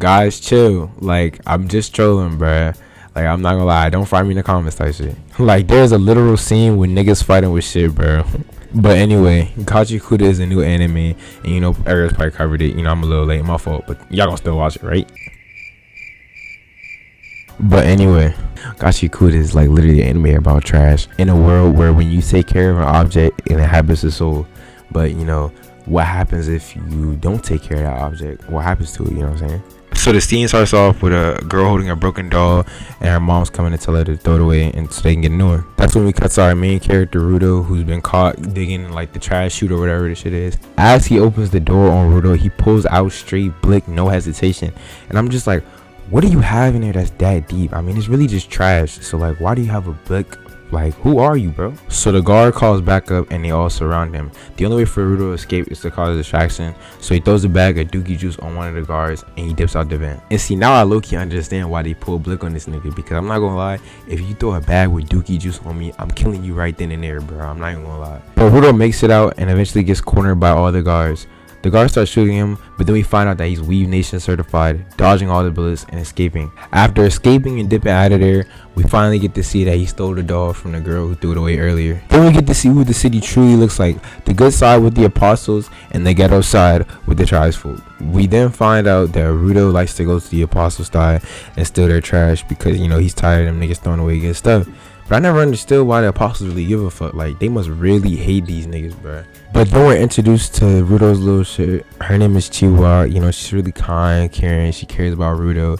guys, chill. Like, I'm just trolling, bruh. Like, I'm not gonna lie. Don't find me in the comments type shit. Like, there's a literal scene with niggas fighting with shit, bro. But anyway, Gachiakuta is a new anime, and you know, Eric's probably covered it. You know, I'm a little late, my fault, but y'all gonna still watch it, right? But anyway, Gachiakuta is like literally an anime about trash in a world where when you take care of an object, it inhabits the soul. But you know, what happens if you don't take care of that object? What happens to it? You know what I'm saying? So the scene starts off with a girl holding a broken doll, and her mom's coming to tell her to throw it away and so they can get a new one. That's when we cut to our main character Rudo, who's been caught digging in like the trash chute or whatever the shit is. As he opens the door on Rudo, he pulls out straight blick, no hesitation, and I'm just like, what do you have in there that's that deep? I mean, it's really just trash. So like, why do you have a blick? Like, who are you, bro? So the guard calls back up and they all surround him. The only way for Rudo to escape is to cause a distraction. So he throws a bag of dookie juice on one of the guards and he dips out the vent. And see, now I low-key understand why they pull blick on this nigga, because I'm not gonna lie, if you throw a bag with dookie juice on me, I'm killing you right then and there, bro. I'm not even gonna lie. But Rudo makes it out and eventually gets cornered by all the guards. The guards start shooting him, but then we find out that he's Weave Nation certified, dodging all the bullets and escaping. After escaping and dipping out of there, we finally get to see that he stole the doll from the girl who threw it away earlier. Then we get to see who the city truly looks like, the good side with the apostles and the ghetto side with the tribesfolk. We then find out that Rudo likes to go to the apostles side and steal their trash because, you know, he's tired of them niggas throwing away good stuff. But I never understood why the apostles really give a fuck. Like, they must really hate these niggas, bruh. But then we're introduced to Rudo's little shit. Her name is Chiwa. You know, she's really kind, caring. She cares about Rudo.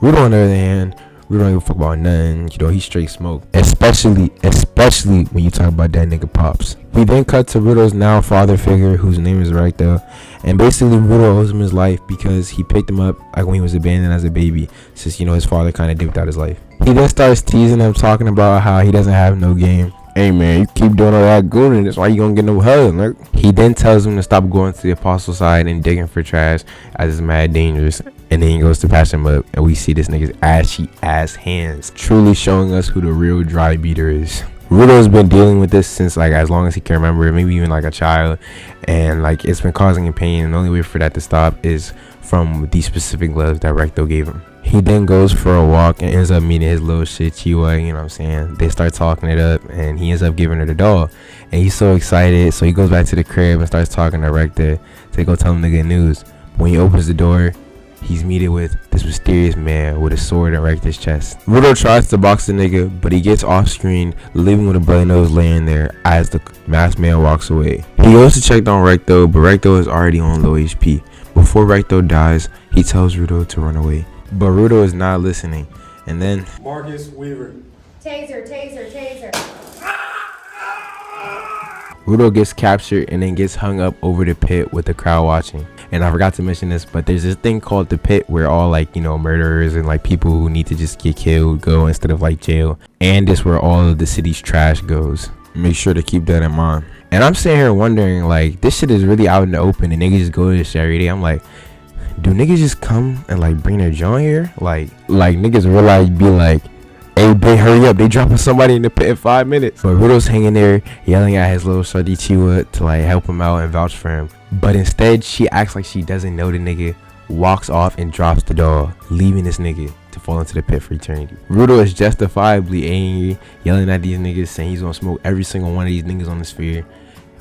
Rudo, on the other hand, Rudo don't give a fuck about nothing. You know, he straight smoke. Especially when you talk about that nigga Pops. We then cut to Rudo's now father figure, whose name is Recto. And basically, Rudo owes him his life because he picked him up like when he was abandoned as a baby, since, you know, his father kind of dipped out his life. He then starts teasing him, talking about how he doesn't have no game. Hey man, you keep doing all that gooning, that's why you gonna get no hug, nigga. He then tells him to stop going to the apostle side and digging for trash, as it's mad dangerous. And then he goes to patch him up, and we see this nigga's ashy ass hands, truly showing us who the real dry beater is. Rudo's been dealing with this since like as long as he can remember, maybe even like a child, and like it's been causing him pain, and the only way for that to stop is from these specific gloves that Recto gave him. He then goes for a walk and ends up meeting his little shit Chiwa, you know what I'm saying? They start talking it up and he ends up giving her the doll. And he's so excited, so he goes back to the crib and starts talking to Rector to go tell him the good news. When he opens the door, he's meted with this mysterious man with a sword in Rector's chest. Rudo tries to box the nigga, but he gets off screen, leaving with a bloody nose laying there as the masked man walks away. He goes to check on Recto, but Recto is already on low HP. Before Recto dies, he tells Rudo to run away. But Rudo is not listening, and then Marcus Weaver. Taser, taser, taser. Rudo gets captured and then gets hung up over the pit with the crowd watching. And I forgot to mention this, but there's this thing called the pit where all like, you know, murderers and like people who need to just get killed go instead of like jail. And it's where all of the city's trash goes. Make sure to keep that in mind. And I'm sitting here wondering, like, this shit is really out in the open and niggas just go to this shit every day. I'm like, do niggas just come and like bring their joint here? Like niggas realize be like, hey, big, hurry up, they dropping somebody in the pit in 5 minutes. But Rudo's hanging there yelling at his little shorty Chiwa to like help him out and vouch for him. But instead she acts like she doesn't know the nigga, walks off and drops the doll, leaving this nigga to fall into the pit for eternity. Rudo is justifiably angry, yelling at these niggas, saying he's gonna smoke every single one of these niggas on the sphere.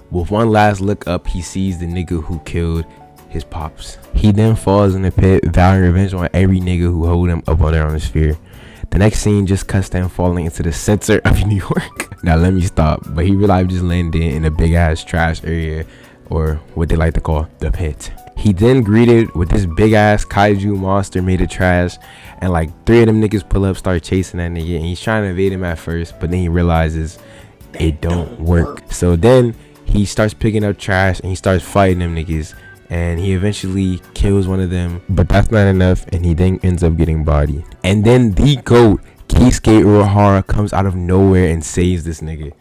With one last look up, he sees the nigga who killed his pops. He then falls in the pit, vowing revenge on every nigga who hold him up on there on the sphere. The next scene just cuts to him falling into the center of New York. Now let me stop, but he real life just landed in a big ass trash area, or what they like to call the pit. He then greeted with this big ass kaiju monster made of trash, and like 3 of them niggas pull up, start chasing that nigga, and he's trying to evade him at first, but then he realizes it don't work. So then he starts picking up trash and he starts fighting them niggas, and he eventually kills one of them, but that's not enough, and he then ends up getting bodied. And then the GOAT, Keisuke Urahara, comes out of nowhere and saves this nigga.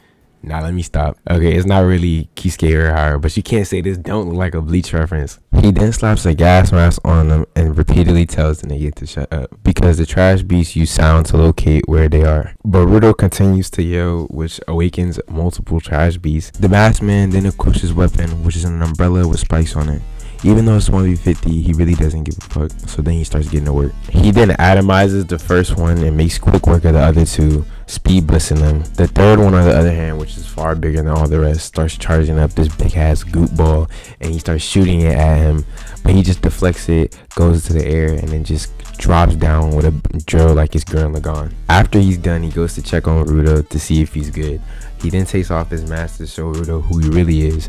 Now let me stop. Okay, it's not really Keisuke Urahara, but you can't say this don't look like a Bleach reference. He then slaps a gas mask on them and repeatedly tells the nigga to shut up, because the trash beasts use sound to locate where they are. But Rudo continues to yell, which awakens multiple trash beasts. The masked man then equips his weapon, which is an umbrella with spikes on it. Even though it's 1v50, he really doesn't give a fuck. So then he starts getting to work. He then atomizes the first one and makes quick work of the other two, speed blitzing them. The third one, on the other hand, which is far bigger than all the rest, starts charging up this big ass goop ball, and he starts shooting it at him, but he just deflects it, goes to the air, and then just drops down with a drill like it's Gurren Lagann. After he's done, he goes to check on Rudo to see if he's good. He then takes off his mask to show Rudo who he really is.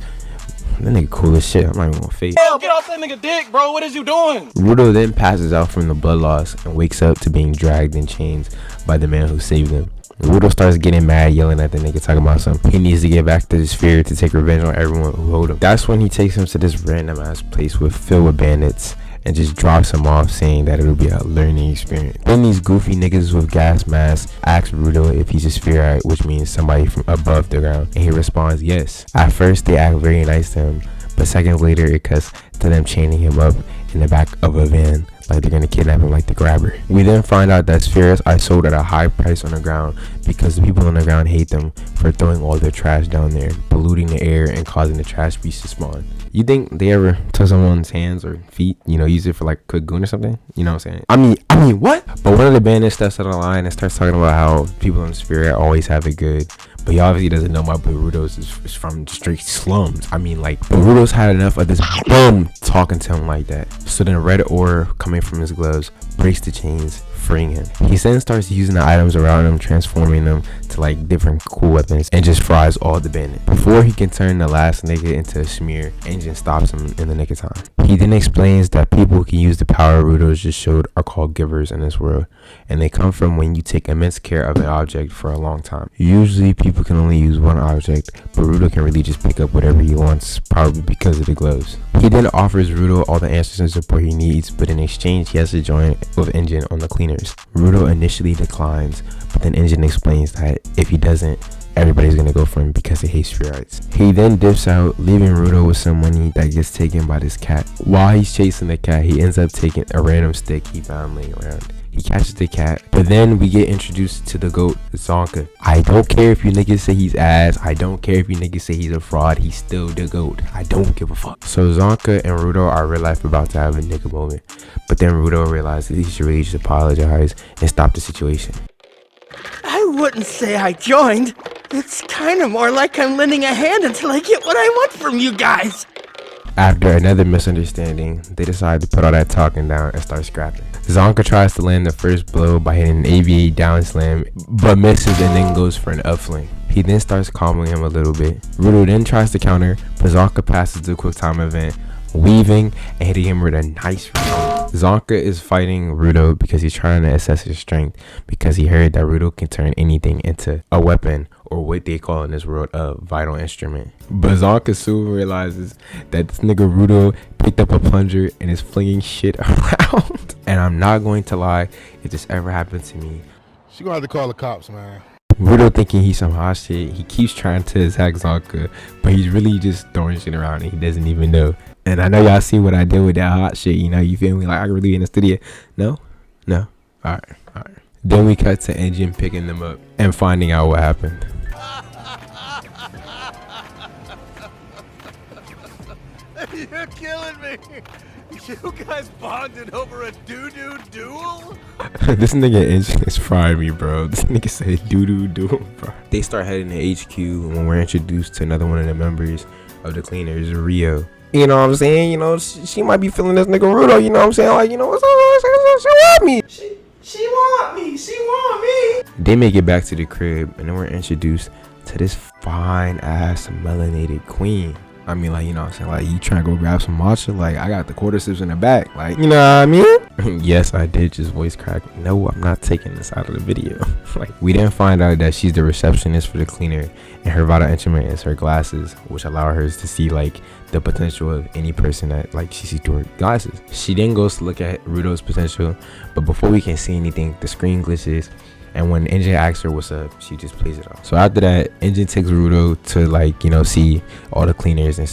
That nigga cool as shit. I'm not even gonna fake. Hell, get off that nigga dick, bro. What is you doing? Rudo then passes out from the blood loss and wakes up to being dragged in chains by the man who saved him. Rudo starts getting mad, yelling at the nigga, talking about something. He needs to get back to the sphere to take revenge on everyone who owed him. That's when he takes him to this random ass place filled with bandits and just drops him off, saying that it'll be a learning experience. Then these goofy niggas with gas masks ask Rudo if he's a sphereite, which means somebody from above the ground, and he responds yes. At first they act very nice to him, but seconds later it cuts to them chaining him up in the back of a van like they're gonna kidnap him like the grabber. We then find out that spheres are sold at a high price on the ground because the people on the ground hate them for throwing all their trash down there, polluting the air and causing the trash beasts to spawn. You think they ever touch someone's hands or feet, use it for like cook goon or something? You know what I'm saying? I mean what? But one of the bandits steps out of line and starts talking about how people in the spirit always have it good. But he obviously doesn't know my boy Rudo's is from straight slums. I mean, like, Rudo's had enough of this bum talking to him like that. So then a red ore coming from his gloves breaks the chains, freeing him. He then starts using the items around him, transforming them to like different cool weapons, and just fries all the bandits. Before he can turn the last nigga into a smear, Engine stops him in the nick of time. He then explains that people who can use the power Rudo's just showed are called givers in this world, and they come from when you take immense care of an object for a long time. Usually people can only use one object, but Rudo can really just pick up whatever he wants, probably because of the gloves. He then offers Rudo all the answers and support he needs, but in exchange he has to join with Engine on the cleaners. Rudo initially declines, but then Engine explains that if he doesn't, everybody's gonna go for him because they hate sphereites. He then dips out, leaving Rudo with some money that gets taken by this cat. While he's chasing the cat, he ends up taking a random stick he found laying around. He catches the cat, but then we get introduced to the goat, Zonka. I don't care if you niggas say he's ass. I don't care if you niggas say he's a fraud. He's still the goat. I don't give a fuck. So Zonka and Rudo are real life about to have a nigga moment, but then Rudo realizes he should really just apologize and stop the situation. I wouldn't say I joined. It's kind of more like I'm lending a hand until I get what I want from you guys. After another misunderstanding, they decide to put all that talking down and start scrapping. Zonka tries to land the first blow by hitting an AVA down slam, but misses and then goes for an up fling. He then starts calming him a little bit. Rudo then tries to counter, but Zonka passes the quick time event, weaving and hitting him with a nice round. Zonka is fighting Rudo because he's trying to assess his strength, because he heard that Rudo can turn anything into a weapon, or what they call in this world a vital instrument. But Zonka soon realizes that this nigga Rudo picked up a plunger and is flinging shit around. And I'm not going to lie, if this ever happened to me, She gonna have to call the cops, man. Rudo thinking he's some hot shit, he keeps trying to attack Zonka, but he's really just throwing shit around and he doesn't even know. And I know y'all see what I did with that hot shit, you feel me? Like, I really in the studio. No? Alright. Then we cut to Engine picking them up and finding out what happened. You're killing me. You guys bonded over a doo-doo duel? This nigga Engine is frying me, bro. This nigga said doo-doo duel, bro. They start heading to HQ when we're introduced to another one of the members of the cleaners, Rio. You know what I'm saying? She might be feeling this nigga Rudo, you know what I'm saying? Like, what's up? She want me. She want me. They make it back to the crib, and then we're introduced to this fine ass melanated queen. I mean, like, you know what I'm saying? Like, you trying to go grab some matcha? Like, I got the quarter sips in the back. Like, you know what I mean? Yes, I did just voice crack. No, I'm not taking this out of the video. Like, we didn't find out that she's the receptionist for the cleaner, and her vital instrument is her glasses, which allow her to see, like, the potential of any person that, like, she sees through her glasses. She then goes to look at Rudo's potential, but before we can see anything, the screen glitches. And when Engine asks her what's up, she just plays it off. So after that, Engine takes Rudo to, like, see all the cleaners and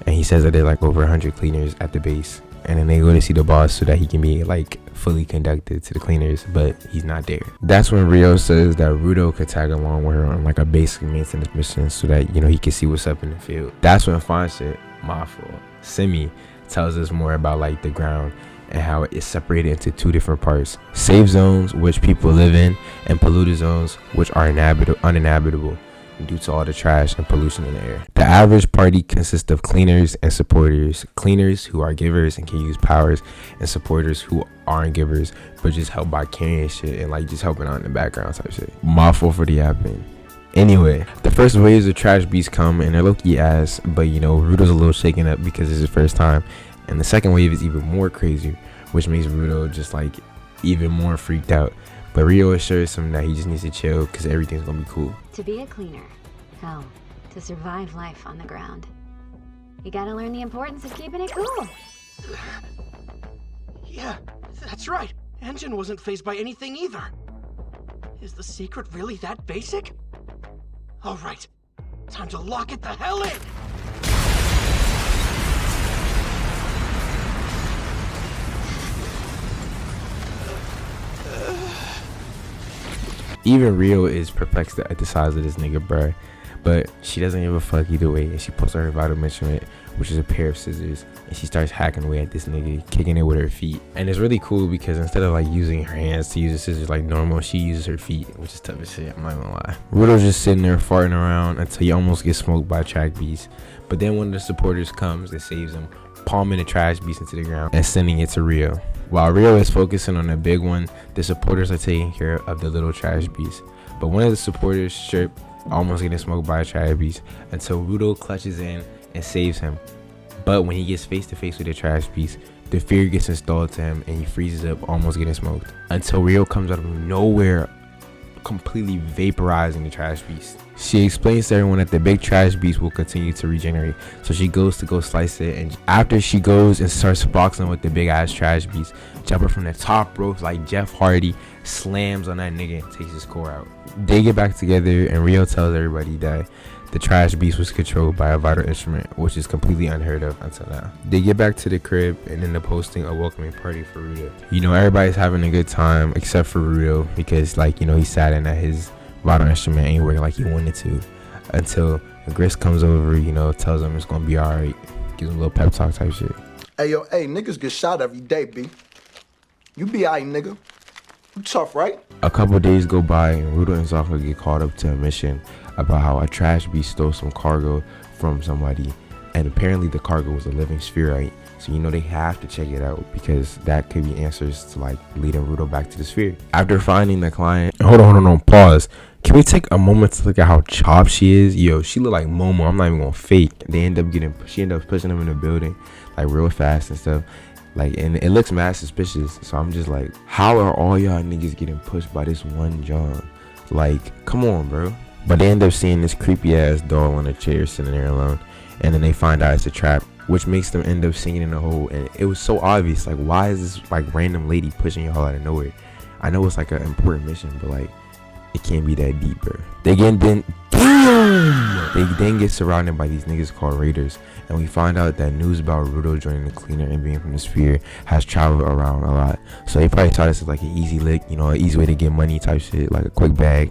he says that there's like over 100 cleaners at the base. And then they go to see the boss so that he can be like fully conducted to the cleaners, but he's not there. That's when Rio says that Rudo could tag along with her on like a basic maintenance mission so that, he can see what's up in the field. That's when Fine shit, my fault, Semi tells us more about like the ground and how it's separated into two different parts: safe zones, which people live in, and polluted zones, which are uninhabitable due to all the trash and pollution in the air. The average party consists of cleaners and supporters. Cleaners who are givers and can use powers, and supporters who aren't givers but just help by carrying shit and like just helping out in the background type shit. Mouthful for the yapping. Anyway, the first waves of trash beasts come and they're low-key ass, but you know, Rudo's a little shaken up because it's his first time. And the second wave is even more crazy, which makes Rudo just like even more freaked out. But Rio assures him that he just needs to chill because everything's gonna be cool. To be a cleaner, hell, to survive life on the ground, you gotta learn the importance of keeping it cool. Yeah, that's right. Engine wasn't fazed by anything either. Is the secret really that basic? All right, time to lock it the hell in! Even Rio is perplexed at the size of this nigga, bruh. But she doesn't give a fuck either way, and she pulls out her vital instrument, which is a pair of scissors, and she starts hacking away at this nigga, kicking it with her feet. And it's really cool because instead of like using her hands to use the scissors like normal, she uses her feet, which is tough as shit, I'm not gonna lie. Rudo's just sitting there farting around until he almost gets smoked by a track beast. But then one of the supporters comes and saves him, palming the trash beast into the ground and sending it to Rio. While Rio is focusing on the big one, the supporters are taking care of the little trash beast. But one of the supporters tripped, almost getting smoked by a trash beast, until Rudo clutches in and saves him. But when he gets face to face with the trash beast, the fear gets installed to him and he freezes up, almost getting smoked. Until Rio comes out of nowhere, completely vaporizing the trash beast. She explains to everyone that the big trash beast will continue to regenerate, so she goes to go slice it, and after she goes and starts boxing with the big ass trash beast, jumping from the top ropes like Jeff Hardy, slams on that nigga and takes his core out. They get back together and Rio tells everybody that the trash beast was controlled by a vital instrument, which is completely unheard of until now. They get back to the crib and end up hosting a welcoming party for Rudo. You know, everybody's having a good time except for Rudo because like, you know, he's sad that his vital instrument ain't working like he wanted to, until Gris comes over, you know, tells him it's gonna be alright, gives him a little pep talk type shit. Hey, yo, hey, niggas get shot every day, B. You be alright, nigga. You tough, right? A couple days go by and Rudo and Zonka get called up to a mission about how a trash beast stole some cargo from somebody, and apparently the cargo was a living spherite. So you know they have to check it out because that could be answers to like leading Rudo back to the sphere. After finding the client, hold on, pause. Can we take a moment to look at how chopped she is? Yo, she look like Momo. I'm not even gonna fake. She ended up pushing them in the building like real fast and stuff. Like, and it looks mad suspicious. So I'm just like, how are all y'all niggas getting pushed by this one John? Like, come on, bro. But they end up seeing this creepy ass doll on a chair sitting there alone, and then they find out it's a trap, which makes them end up sinking in a hole. And it was so obvious, like, why is this like random lady pushing y'all out of nowhere? I know it's like an important mission, but like, it can't be that deep, bro. They then get surrounded by these niggas called Raiders, and we find out that news about Rudo joining the cleaner and being from the sphere has traveled around a lot. So they probably saw this as like an easy lick, you know, an easy way to get money type shit, like a quick bag.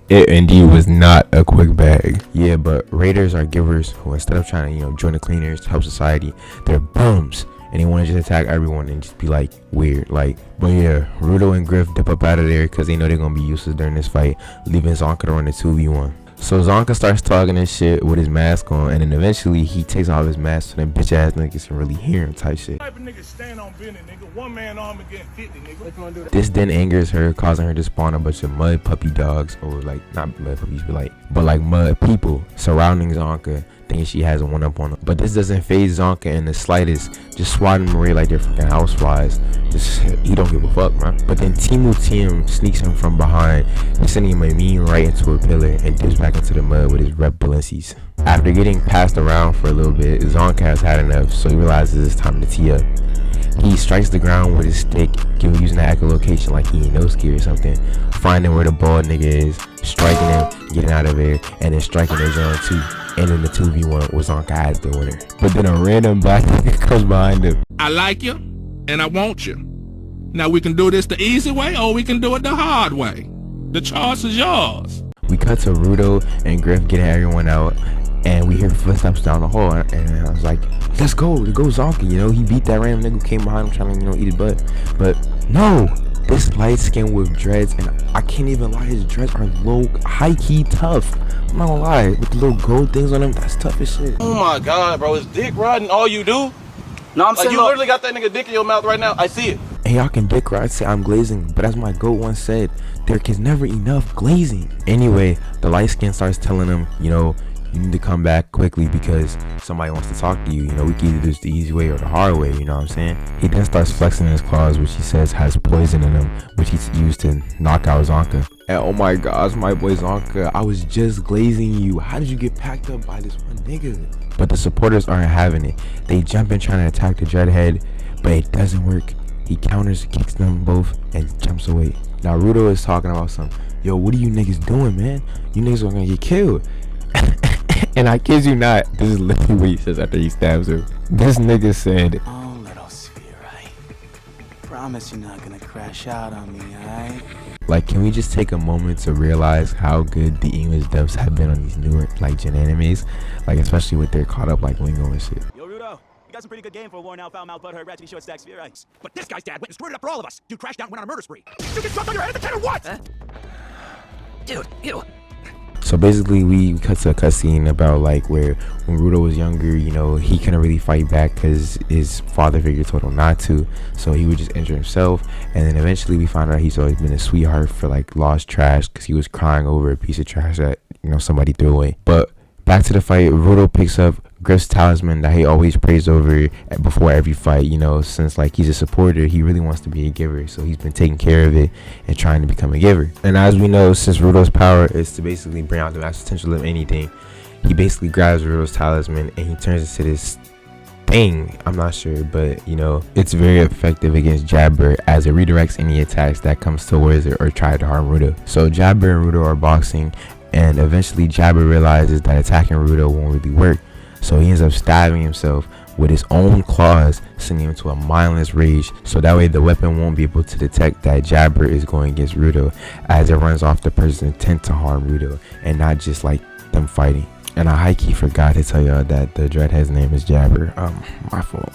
It indeed was not a quick bag. Yeah, but Raiders are givers who, instead of trying to, you know, join the cleaners to help society, they're bums. And they want to just attack everyone and just be like weird. Like, but yeah, Rudo and Griff dip up out of there because they know they're going to be useless during this fight, leaving Zonka to run the 2v1. So Zonka starts talking this shit with his mask on, and then eventually he takes off his mask so them bitch ass niggas can really hear him type shit. Type of nigga stand on business, nigga. One man arm against 50, nigga. This then angers her, causing her to spawn a bunch of mud puppy dogs, or like, not mud puppies, but like mud people surrounding Zonka, thinking she has a one up on them. But this doesn't faze Zonka in the slightest, just swatting them away like they're fucking houseflies. Just, he don't give a fuck, man. But then Timu Tim sneaks him from behind and sending him a mean right into a pillar and dips back into the mud with his rep Balencies. After getting passed around for a little bit, Zonka has had enough, so he realizes it's time to tee up. He strikes the ground with his stick, using the echolocation like he ain't no ski or something, finding where the bald nigga is, striking him, getting out of there, and then striking his own too. And in the 2v1 was Zonka as the winner. But then a random black nigga comes behind him. I like you, and I want you. Now we can do this the easy way, or we can do it the hard way. The choice is yours. We cut to Rudo and Griff getting everyone out, And we hear footsteps down the hall, and I was like, let's go Zonka. You know, he beat that random nigga who came behind him trying to, you know, eat his butt. But no, this light skin with dreads, and I can't even lie, his dreads are low, high key tough. I'm not gonna lie, with the little gold things on them, that's tough as shit. Oh my god, bro, is dick riding all you do? No, I'm saying, you literally got that nigga dick in your mouth right now. I see it. And y'all can dick ride, say I'm glazing, but as my goat once said, there is never enough glazing. Anyway, the light skin starts telling him, you know, you need to come back quickly because somebody wants to talk to you. You know, we can either do this the easy way or the hard way, you know what I'm saying? He then starts flexing his claws, which he says has poison in them, which he's used to knock out Zonka. And oh my gosh, my boy Zonka, I was just glazing you. How did you get packed up by this one nigga? But the supporters aren't having it. They jump in trying to attack the Dreadhead, but it doesn't work. He counters, kicks them both, and jumps away. Now Rudo is talking about some, yo, what are you niggas doing, man? You niggas are gonna get killed. And I kid you not, this is literally what he says after he stabs her. This nigga said, oh, little sphere, right? Promise you're not gonna crash out on me, alright? Like, can we just take a moment to realize how good the English dubs have been on these newer, like, gen animes? Like, especially with their caught up, like, lingo and shit. Yo, Rudo, you got some pretty good game for a worn out, foul mouth, butthurt, ratchet, short stack sphereites. But this guy's dad went and screwed it up for all of us. Dude crashed out and went on a murder spree. You get jumped on your head at the 10 or what? Huh? Dude, ew. So basically we cut to a cutscene about like where when Rudo was younger, you know, he couldn't really fight back because his father figure told him not to, so he would just injure himself. And then eventually we found out he's always been a sweetheart for like lost trash because he was crying over a piece of trash that, you know, somebody threw away. But back to the fight, Rudo picks up Griff's talisman that he always prays over before every fight. You know, since like he's a supporter, he really wants to be a giver, so he's been taking care of it and trying to become a giver. And as we know, since Rudo's power is to basically bring out the max potential of anything, he basically grabs Rudo's talisman and he turns into this thing. I'm not sure, but you know, it's very effective against Jabber as it redirects any attacks that comes towards it or try to harm Rudo. So Jabber and Rudo are boxing, and eventually Jabber realizes that attacking Rudo won't really work. So he ends up stabbing himself with his own claws, sending him to a mindless rage, so that way the weapon won't be able to detect that Jabber is going against Rudo, as it runs off the person's intent to harm Rudo and not just like them fighting. And I high-key forgot to tell y'all that the Dreadhead's name is Jabber. My fault.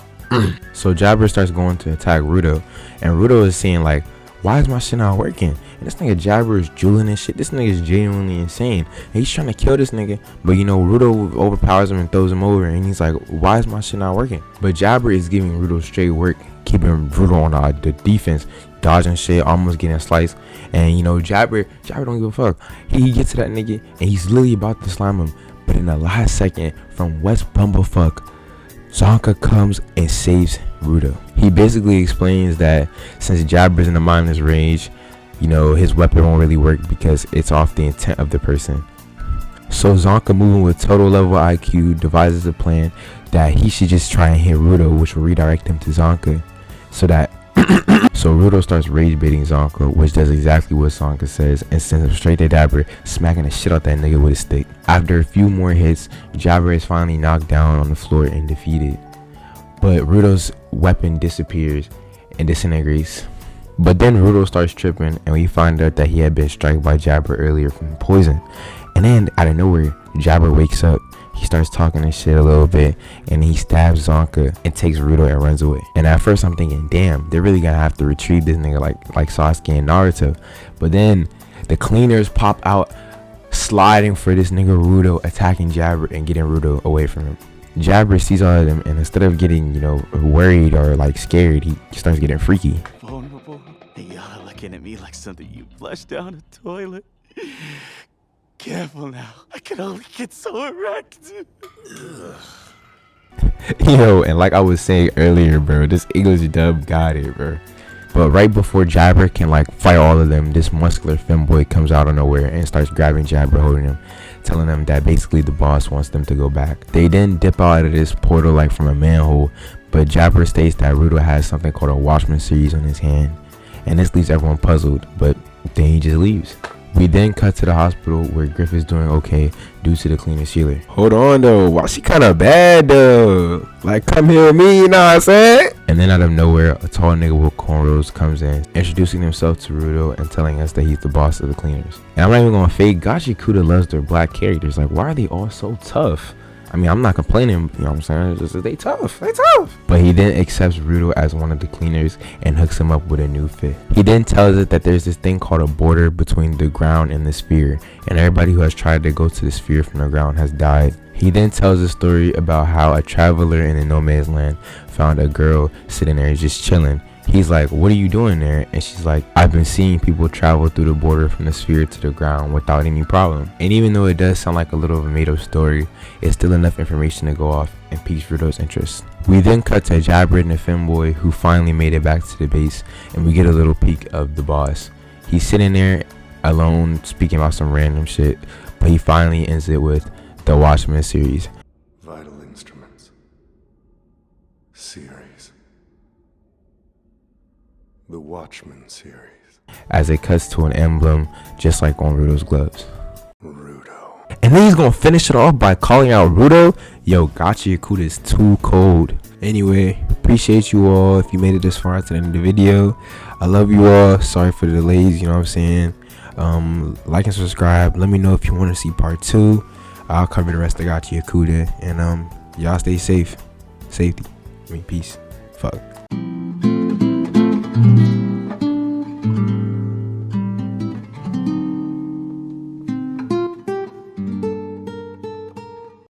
So Jabber starts going to attack Rudo, and Rudo is saying like, why is my shit not working? And this nigga Jabber is drooling and shit. This nigga is genuinely insane. And he's trying to kill this nigga, but you know, Rudo overpowers him and throws him over, and he's like, why is my shit not working? But Jabber is giving Rudo straight work, keeping Rudo on the defense, dodging shit, almost getting sliced. And you know, Jabber don't give a fuck. He gets to that nigga and he's literally about to slime him, but in the last second, from West Bumblefuck, Zonka comes and saves Rudo. He basically explains that since Jabber's in the mindless rage, you know, his weapon won't really work because it's off the intent of the person. So Zonka, moving with total level IQ, devises a plan that he should just try and hit Rudo, which will redirect him to Zonka, so that so Rudo starts rage baiting Zonka, which does exactly what Zonka says and sends him straight to Jabber, smacking the shit out that nigga with a stick. After a few more hits, Jabber is finally knocked down on the floor and defeated, but Rudo's weapon disappears and disintegrates. But then Rudo starts tripping, and we find out that he had been struck by Jabber earlier from poison. And then out of nowhere, Jabber wakes up. He starts talking and shit a little bit, and he stabs Zonka and takes Rudo and runs away. And at first I'm thinking, damn, they're really gonna have to retrieve this nigga like Sasuke and Naruto. But then the cleaners pop out, sliding for this nigga Rudo, attacking Jabber and getting Rudo away from him. Jabber sees all of them, and instead of getting, you know, worried or like scared, he starts getting freaky. Vulnerable? Y'all are looking at me like something you flushed down a toilet. Careful now. I can only get so erect. Yo, and like I was saying earlier, bro, this English dub got it, bro. But right before Jabber can like fight all of them, this muscular femboy comes out of nowhere and starts grabbing Jabber, holding him, telling them that basically the boss wants them to go back. They then dip out of this portal like from a manhole, but Jabber states that Rudo has something called a Watchman series on his hand, and this leaves everyone puzzled, but then he just leaves. We then cut to the hospital where Griff is doing okay due to the cleaner sealer. Hold on though, why she kinda bad though? Like, come here with me, you know what I'm saying? And then out of nowhere, a tall nigga with cornrows comes in, introducing himself to Rudo and telling us that he's the boss of the cleaners. And I'm not even gonna fake, Gachiakuta loves their black characters. Like, why are they all so tough? I mean, I'm not complaining, you know what I'm saying? It's just that they tough. But he then accepts Rudo as one of the cleaners and hooks him up with a new fit. He then tells us that there's this thing called a border between the ground and the sphere, and everybody who has tried to go to the sphere from the ground has died. He then tells a story about how a traveler in the no man's land found a girl sitting there just chilling. He's like, what are you doing there? And she's like, I've been seeing people travel through the border from the sphere to the ground without any problem. And even though it does sound like a little of a made up story, it's still enough information to go off and pique Rudo's interest. We then cut to Jabrid and the femboy who finally made it back to the base, and we get a little peek of the boss. He's sitting there alone speaking about some random shit, but he finally ends it with the Watchmen series. Vital Instruments. Series. The Watchmen series. As it cuts to an emblem just like on Rudo's gloves. Rudo. And then he's gonna finish it off by calling out Rudo. Yo, Gachiakuta is too cold. Anyway, appreciate you all if you made it this far to the end of the video. I love you all. Sorry for the delays, you know what I'm saying? Like and subscribe. Let me know if you want to see part 2. I'll cover the rest of Gachiakuta. And y'all stay safe. Safety. I mean, peace. Fuck.